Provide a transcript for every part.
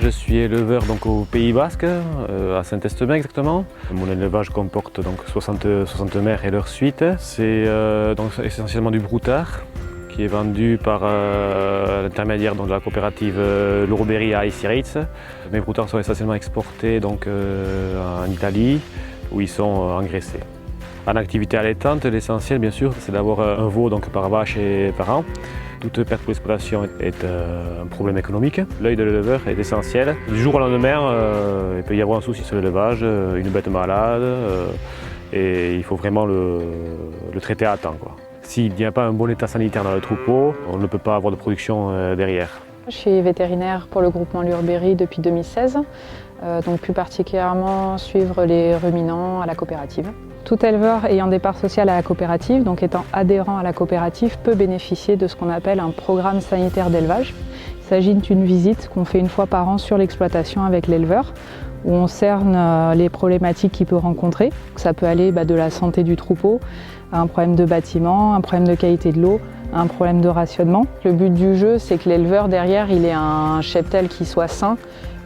Je suis éleveur donc, au Pays Basque, à Saint-Estevin exactement. Mon élevage comporte donc 60 mères et leurs suites. C'est donc essentiellement du broutard qui est vendu par l'intermédiaire de la coopérative L'Ourberry à Issy-Raitz. Mes broutards sont essentiellement exportés donc, en Italie où ils sont engraissés. En activité allaitante, l'essentiel bien sûr c'est d'avoir un veau donc, par vache et par an. Toute perte pour l'exploitation est un problème économique. L'œil de l'éleveur est essentiel. Du jour au lendemain, il peut y avoir un souci sur l'élevage, une bête malade, et il faut vraiment le traiter à temps, quoi. S'il n'y a pas un bon état sanitaire dans le troupeau, on ne peut pas avoir de production derrière. Je suis vétérinaire pour le groupement L'Ourberry depuis 2016, donc plus particulièrement suivre les ruminants à la coopérative. Tout éleveur ayant des parts sociales à la coopérative, donc étant adhérent à la coopérative, peut bénéficier de ce qu'on appelle un programme sanitaire d'élevage. Il s'agit d'une visite qu'on fait une fois par an sur l'exploitation avec l'éleveur, où on cerne les problématiques qu'il peut rencontrer. Ça peut aller de la santé du troupeau, à un problème de bâtiment, un problème de qualité de l'eau, un problème de rationnement. Le but du jeu, c'est que l'éleveur derrière, il ait un cheptel qui soit sain,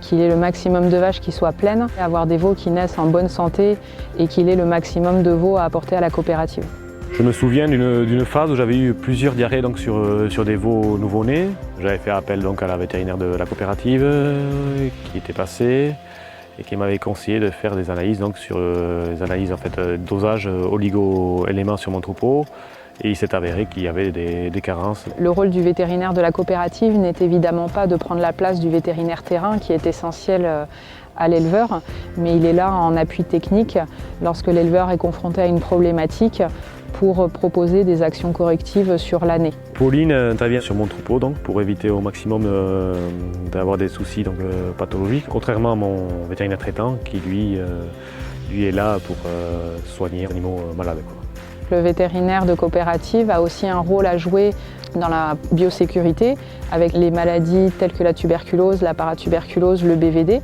qu'il ait le maximum de vaches qui soient pleines, avoir des veaux qui naissent en bonne santé et qu'il ait le maximum de veaux à apporter à la coopérative. Je me souviens d'une phase où j'avais eu plusieurs diarrhées donc, sur des veaux nouveau-nés. J'avais fait appel donc, à la vétérinaire de la coopérative qui était passée et qui m'avait conseillé de faire des analyses donc, sur les analyses en fait, dosage oligo-éléments sur mon troupeau. Et il s'est avéré qu'il y avait des carences. Le rôle du vétérinaire de la coopérative n'est évidemment pas de prendre la place du vétérinaire terrain qui est essentiel à l'éleveur, mais il est là en appui technique lorsque l'éleveur est confronté à une problématique pour proposer des actions correctives sur l'année. Pauline intervient sur mon troupeau donc, pour éviter au maximum d'avoir des soucis donc, pathologiques, contrairement à mon vétérinaire traitant qui lui est là pour soigner les animaux malades, quoi. Le vétérinaire de coopérative a aussi un rôle à jouer dans la biosécurité avec les maladies telles que la tuberculose, la paratuberculose, le BVD,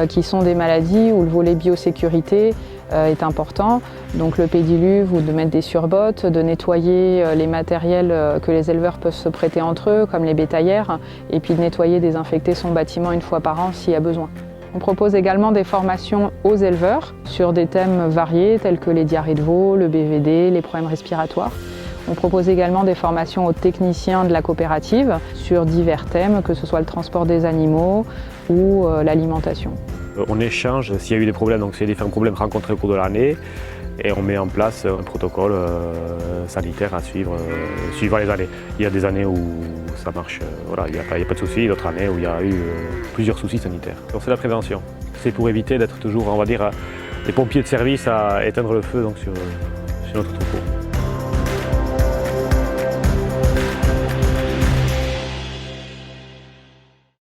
qui sont des maladies où le volet biosécurité est important. Donc le pédiluve ou de mettre des surbottes, de nettoyer les matériels que les éleveurs peuvent se prêter entre eux, comme les bétaillères, et puis de nettoyer, désinfecter son bâtiment une fois par an s'il y a besoin. On propose également des formations aux éleveurs sur des thèmes variés tels que les diarrhées de veau, le BVD, les problèmes respiratoires. On propose également des formations aux techniciens de la coopérative sur divers thèmes, que ce soit le transport des animaux ou l'alimentation. On échange s'il y a eu des problèmes, donc s'il y a différents problèmes rencontrés au cours de l'année, et on met en place un protocole sanitaire à suivre suivant les années. Il y a des années où ça marche, voilà, il n'y a pas de soucis, d'autres années où il y a eu plusieurs soucis sanitaires. Donc c'est la prévention. C'est pour éviter d'être toujours, on va dire, les pompiers de service à éteindre le feu donc, sur notre troupeau.